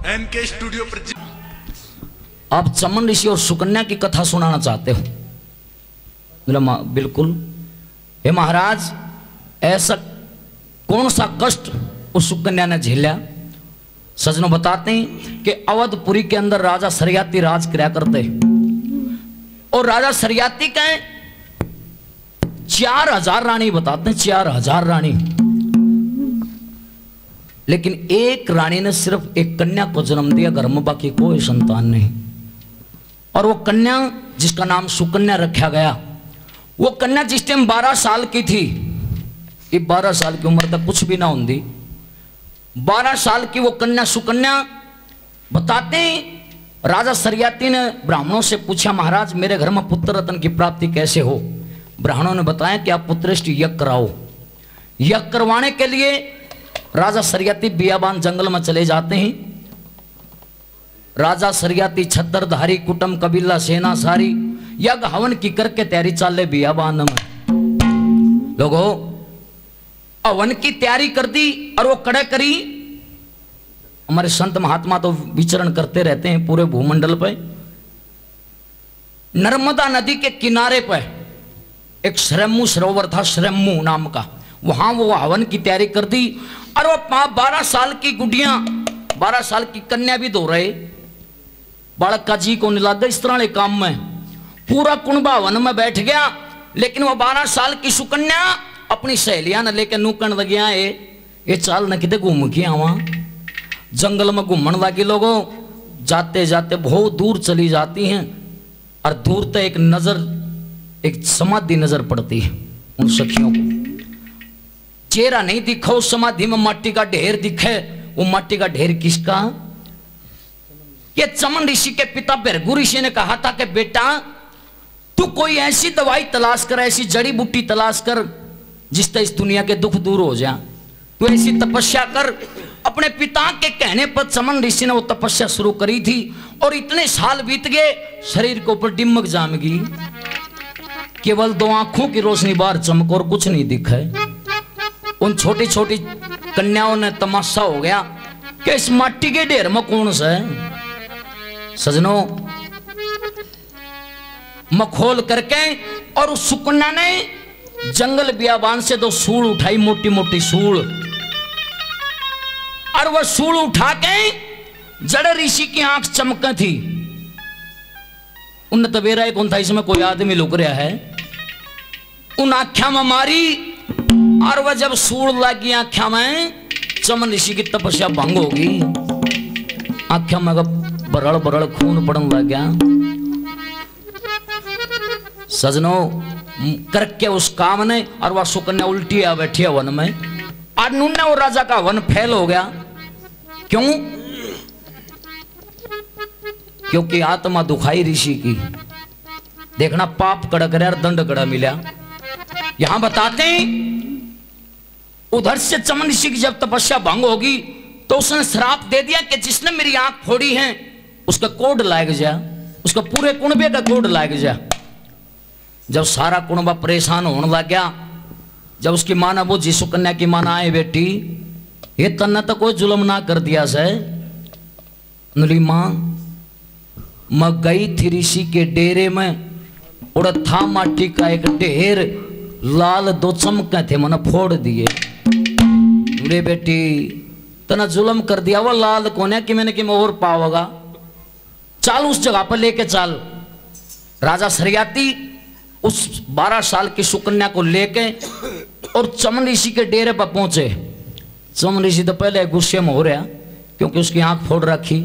N K studio पर। आप चमन ऋषि और सुकन्या की कथा सुनाना चाहते हो? बोला बिल्कुल। हे महाराज, ऐसा कौन सा कष्ट उस सुकन्या ने झेला? सजनों बताते हैं कि अवधपुरी के अंदर राजा सरियाती राज किया करते, और राजा सरियाती का 4000 रानी बताते हैं, 4000 रानी। लेकिन एक रानी ने सिर्फ एक कन्या को जन्म दिया, घर में बाकी कोई संतान नहीं। और वो कन्या जिसका नाम सुकन्या रखा गया, वो कन्या जिस टाइम 12 साल की थी, ये 12 साल की उम्र तक कुछ भी ना होती, 12 साल की वो कन्या सुकन्या बताते हैं राजा सरियाती ने ब्राह्मणों से पूछा, महाराज मेरे घर में पुत्र रत्न की प्राप्ति कैसे हो? ब्राह्मणों ने बताया कि आप पुत्रेष्टि यज्ञ कराओ। यज्ञ करवाने के लिए राजा सरियाती बियाबान जंगल में चले जाते हैं। राजा सरियाती छत्रधारी कुटुंब कबीला सेना सारी यज्ञ हवन की करके तैयारी चाले बियाबान में। लोगों हवन की तैयारी कर दी और वो कड़े करी। हमारे संत महात्मा तो विचरण करते रहते हैं पूरे भूमंडल पे। नर्मदा नदी के किनारे पे एक श्रमु सरोवर था, श्रमु नाम का, वहां वो हवन की तैयारी कर दी। और वो 12 साल की गुड़िया, 12 साल की कन्या भी धो रहे, बालका जी को निला दे इस तरह के काम में। पूरा कुंबा हवन में बैठ गया, लेकिन वो 12 साल की सुकन्या अपनी सहेलियां ने लेकर नूकन लग गया, ये चाल न कितने घूम के आवा। जंगल में घूमने लगी। लोगों जाते जाते बहुत दूर चली जाती हैं, और दूर तक एक नजर, एक समाधि नजर पड़ती है उन सखियों को। चेहरा नहीं दिखा उस समाधि में, माटी का ढेर दिखे। वो माटी का ढेर किसका? ये चमन ऋषि के पिता भृगु ऋषि ने कहा था कि बेटा तू कोई ऐसी दवाई तलाश कर, ऐसी जड़ी बूटी तलाश कर जिससे इस दुनिया के दुख दूर हो जाए। तू ऐसी तपस्या कर। अपने पिता के कहने पर चमन ऋषि ने वो तपस्या शुरू करी थी, और इतने साल बीत गए, शरीर के ऊपर डिमक जाम गई। केवल 2 आंखों की रोशनी बाहर चमक और कुछ नहीं दिखा। उन छोटी छोटी कन्याओं ने तमाशा हो गया कि इस माटी के ढेर में कौन सा है। सजनों मखोल करके, और उस सुकन्या ने जंगल बियाबान से 2 सूल उठाई, मोटी मोटी सूल, और वह सूल उठा के जड़ ऋषि की आंख चमक थी। उन तबेरा एक कौन था, इसमें कोई आदमी लुक रहा है। उन आख्या में मारी, और वह जब सूल लगी आख्या में, चमन ऋषि की तपस्या भंग होगी। आख्या में बरड़ बरड़ खून पड़न लग गया। सजनों करके उस काम ने, और वह सुकन्या उल्टी आ बैठी है वन में, और नुन्ने और राजा का वन फैल हो गया। क्यों? क्योंकि आत्मा दुखाई ऋषि की। देखना पाप कड़ा करे और दंड कड़ा मिला। यहां बताते हैं उधर से चमन ऋषि की जब तपस्या भंग होगी, तो उसने श्राप दे दिया कि जिसने मेरी आंख फोड़ी है उसका कोड लाग जा, उसका पूरे कुणबे का कोड लाग जा। जब सारा कुणबा परेशान होने लग गया, जब उसकी मां ने वो जीसु कन्या की मां आए, बेटी ये तन्ना तो कोई जुल्म ना कर दिया से। नली मां मैं गई थी ऋषि के डेरे में, उड़ा था माटी का एक ढेर, लाल 2 चमके थे, मैंने फोड़ दिए। रे बेटी तना जुल्म कर दिया, वो लाल कोने कि मैंने कि मैं और पाओगा, चाल उस जगह पर लेके चाल। राजा सरियाती उस 12 साल की सुकन्या को लेके और चमन ऋषि के डेरे पर पहुंचे। चमन ऋषि तो पहले गुस्से में हो रहा, क्योंकि उसकी आंख फोड़ रखी।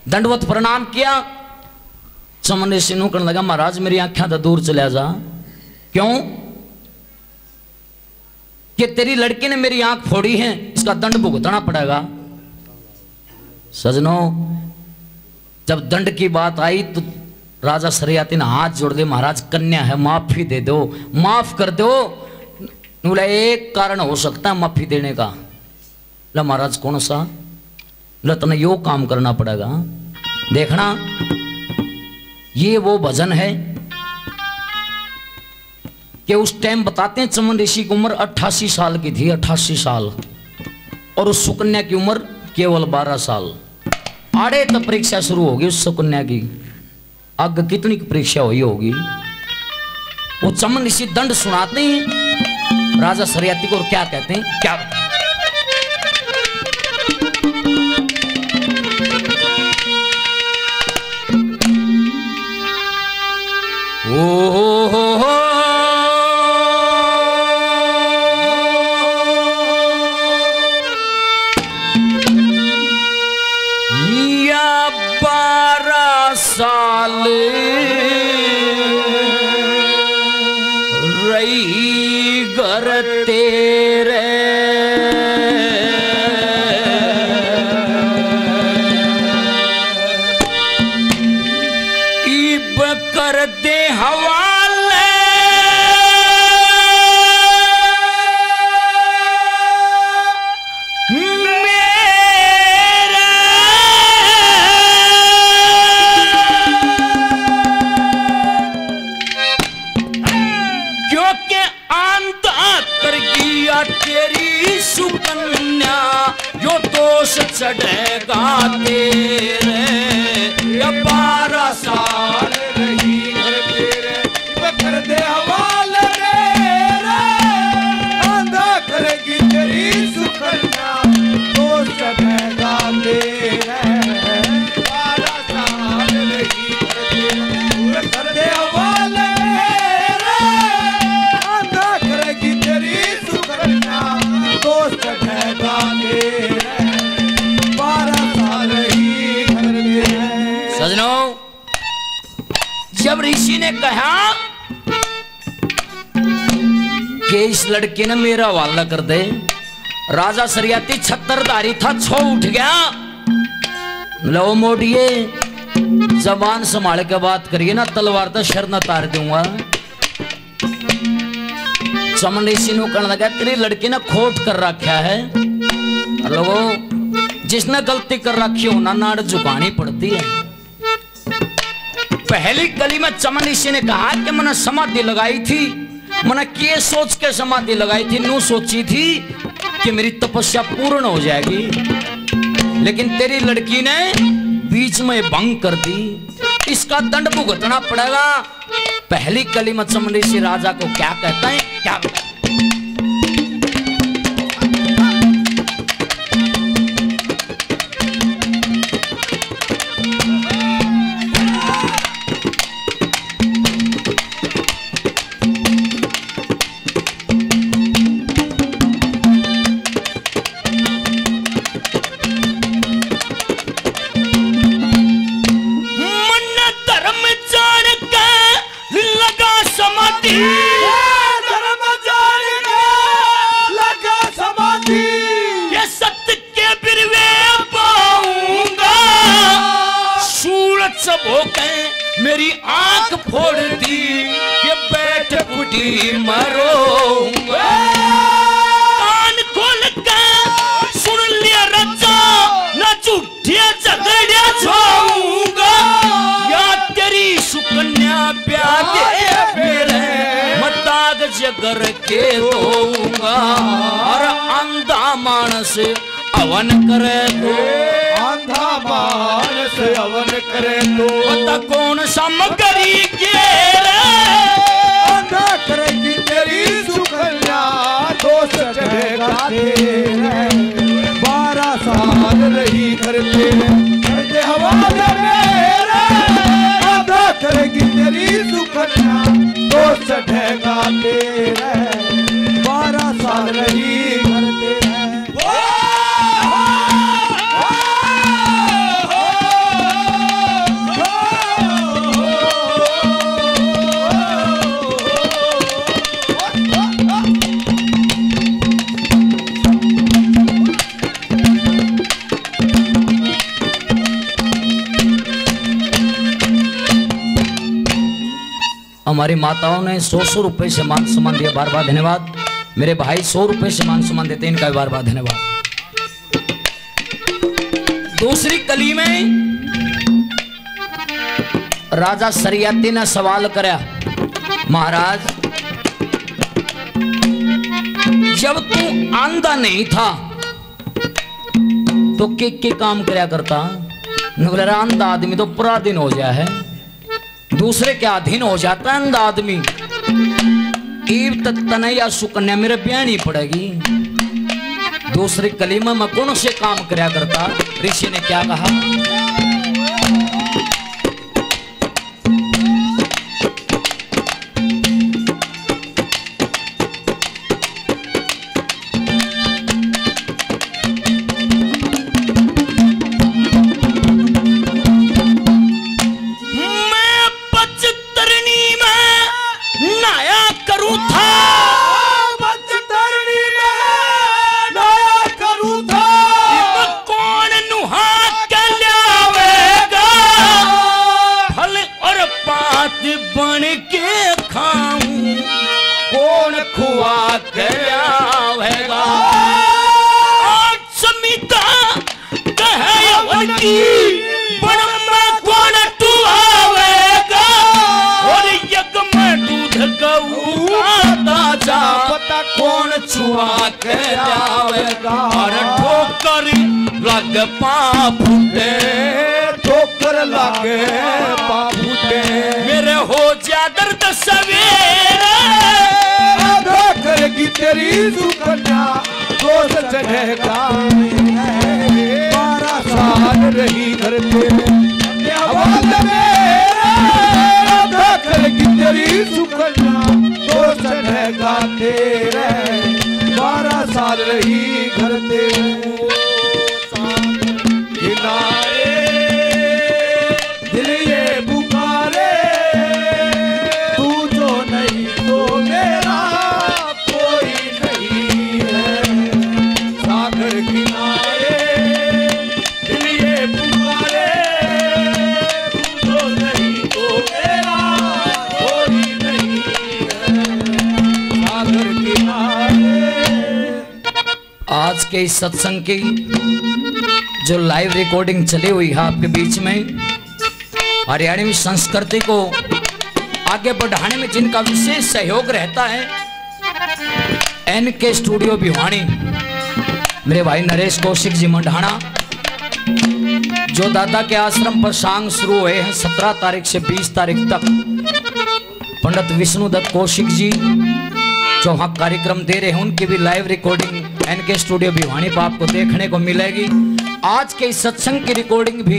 दंडवत प्रणाम किया। चमन ऋषि नु कहने लगा, महाराज मेरी आंखें तो दूर चला जा। क्यों? कि तेरी लड़की ने मेरी आंख फोड़ी है, इसका दंड भुगतना पड़ेगा। सजनों जब दंड की बात आई तो राजा सरियाती ने हाथ जोड़ दे, महाराज कन्या है, माफी दे दो, माफ कर दो। बोला एक कारण हो सकता है माफी देने का। बोला महाराज कौन सा? बोला तुम्हें यो काम करना पड़ेगा। देखना ये वो भजन है कि उस टाइम बताते हैं चमन ऋषि की उम्र 88 साल की थी, 88 साल, और उस सुकन्या की उम्र केवल 12 साल। आड़े तो परीक्षा शुरू होगी उस कन्या की। आग कितनी की परीक्षा हुई होगी। वो चमन ऋषि दंड सुनाते हैं राजा सरियाती को और क्या कहते हैं, क्या या 12 साल रही घर तेरे इब कर दे हवाले तेरी सुकन्या यो दोष चढ़ेगा तेरे। या 12 साल रही घर तेरे कर दे हवाले रे। आंधा करेगी तेरी सुकन्या दोष चढ़ेगा तेरे। 12 साल रही घर तेरे कर दे हवाले रे। आंधा करेगी तेरी दोस्त ठहरा तेरे 12 साल ही घर में। सजनों, जब ऋषि ने कहा कि इस लड़के ने मेरा हवाला कर दे, राजा सरियाती छत्रधारी था, छो उठ गया। लो मोटिए जबान संभाल के बात करिए ना, तलवार तो शर न तार दूंगा। चमन ऋषि ने कहने लगा तेरी लड़की ने खोट कर रखा है। लोगों, जिसने गलती कर रखी हो ना नाड़ झुकानी पड़ती है। पहली कली में चमन ऋषि ने कहा कि मैंने समाधि लगाई थी, मैंने किए सोच के समाधि लगाई थी, नू सोची थी कि मेरी तपस्या पूर्ण हो जाएगी, लेकिन तेरी लड़की ने बीच में भंग कर दी, इसका दंड भुगतना पड़ेगा। पहली कली में चमन ऋषि राजा को क्या कहता है, क्या मेरी आंख फोड़ दी कि बैठ बुढ़ी मरोऊंगा। कान खोल के सुन लिया राजा, ना झूठे झगड़े छोड़ूंगा। या तेरी सुकन्या ब्याह दे मेरे मताग जगर के दूंगा। और अंधा मानस हवन करे तो, अंधा मानस हवन करे तो पता कौन सा मगरी के अंधा करेगी तेरी सुकन्या दोष चढ़ेगा तेरे। 12 साल रही घर तेरे हवाले मेरे। अंधा करेगी तेरी सुकन्या दोष चढ़ेगा तेरे। 12 साल रही घर तेरे। हमारी माताओं ने 100 रुपए से मान सम्मान दिया, बार बार धन्यवाद। मेरे भाई 100 रुपए से मान सम्मान देते, इनका भी बार बार धन्यवाद। दूसरी कली में राजा सरियाती ने सवाल कराया, महाराज जब तू अंधा नहीं था तो के काम करया करता? नगरा अंधा आदमी तो पराधीन हो जाए है, दूसरे के अधीन हो जाता है अंधा आदमी। ईब तनैया सुकन्या मेरे ब्यानी पड़ेगी। दूसरे कलीमा में कौन से काम करया करता। ऋषि ने क्या कहा, छुआ के जावेगा और ठोकर लग पा फूटे, ठोकर लगे पा फूटे। मेरे हो जा दर्द सवेरे करेगी तेरी सुकन्या दोष चढ़ेगा। 12 साल रही घर तेरे करेगी तेरी सुकन्या दोष चढ़ेगा तेरे। 12 साल रही घर तेरे किनारे दिल ये पुकारे, तू जो नहीं तो मेरा कोई नहीं है। सागर किनारे दिल ये पुकारे, तू जो नहीं तो मेरा कोई नहीं है। सागर किनारे। आज के इस सत्संग की जो लाइव रिकॉर्डिंग चली हुई है आपके बीच में, हरियाणवी संस्कृति को आगे बढ़ाने में जिनका विशेष सहयोग रहता है, एनके स्टूडियो भिवानी मेरे भाई नरेश कौशिक जी मंडाना, जो दादा के आश्रम पर सांग शुरू हुए हैं 17 तारीख से 20 तारीख तक। पंडित विष्णुदत्त कौशिक जी जो वहाँ कार्यक्रम दे रहे हैं, उनकी भी live recording NK studio Bhiwani पर आपको देखने को मिलेगी। आज के इस सत्संग की रिकॉर्डिंग भी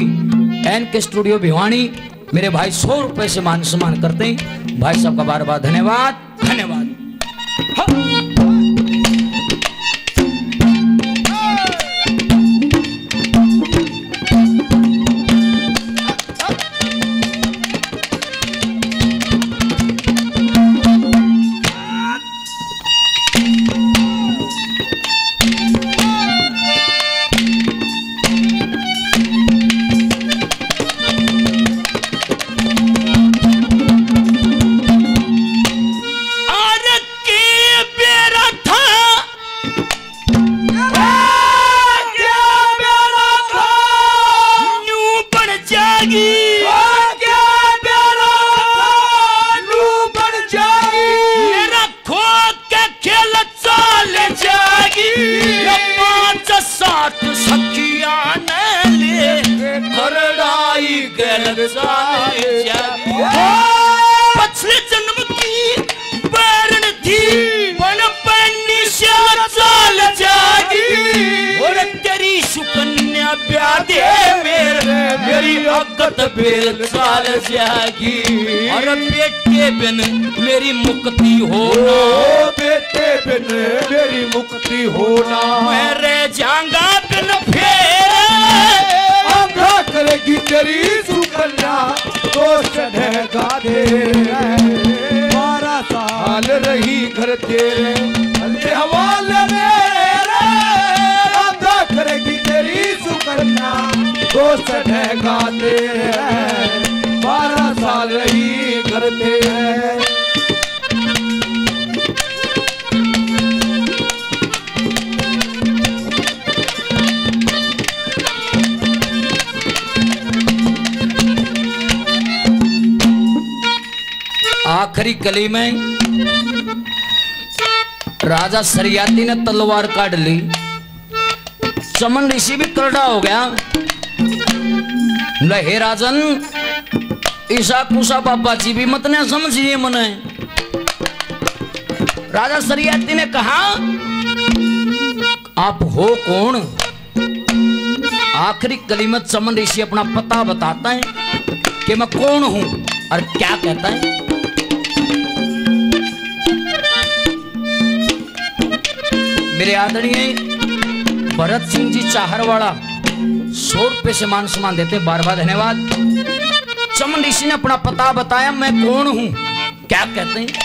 एनके स्टूडियो भिवानी मेरे भाई 100 रुपए से मान सम्मान करते हैं। भाई साहब का बार बार धन्यवाद धन्यवाद। पछले जन्म की बैरन थी बन पन्नी चाल जागी। और तेरी सुकन्या ब्याह दे मेरी अगत बेल चाल जागी। और बेटे बिन मेरी मुक्ति होना, बेटे बिन मेरी मुक्ति होना। मैं रह जाऊंगा बिन फेरे करेगी तेरी सुकन्या दोष चढ़ेगा तेरे। 12 साल रही घर तेरे हवाले मेरे, आधा करेगी तेरी सुकन्या दोष चढ़ेगा तेरे। 12 साल रही घर तेरे। आखिरी कली में राजा सरियाती ने तलवार काट ली। चमन ऋषि भी करड़ा हो गया। हे राजन ईसा कुसा बाबा जी भी मत ने समझिए मने। राजा सरियाती ने कहा आप हो कौन? आखिरी कलीमत चमन ऋषि अपना पता बताता है कि मैं कौन हूं और क्या कहता है। मेरे आदरणीय भरत सिंह जी चाहरवाड़ा 100 रुपए से मान सम्मान देते हैं, बार बार धन्यवाद। चमन ऋषि ने अपना पता बताया, मैं कौन हूं क्या कहते हैं।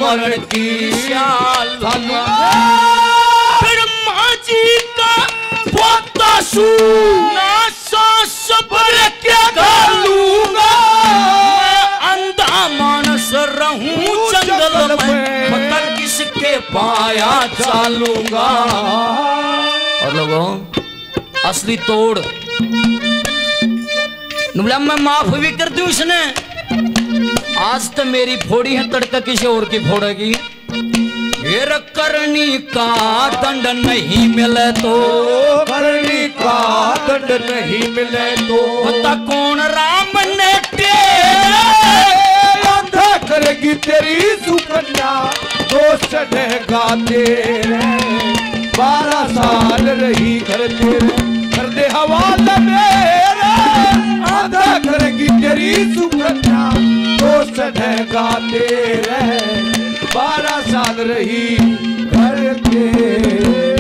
मरण की ब्रह्मा जी का पोता सुना सबर क्या करूंगा, मैं अंधा मानस रहूं जंगल में, पता किसके पाया चालूंगा। और लोगों असली तोड़ मैं माफ भी कर दूं इसने, आज तो मेरी फोड़ी है तड़का किसी और की फोड़ेगी। फिर करनी का दंड नहीं मिले तो, करनी का दंड नहीं मिले तो, पता कौन राम ने अंधा करेगी तेरी सुकन्या, दोष चढ़ेगा तेरे। 12 साल रही घर तेरे, कर दे हवाला मेरे, अंधा करेगी तेरी सुकन्या, दोष चढ़ेगा तेरे। 12 साल रही घर तेरे।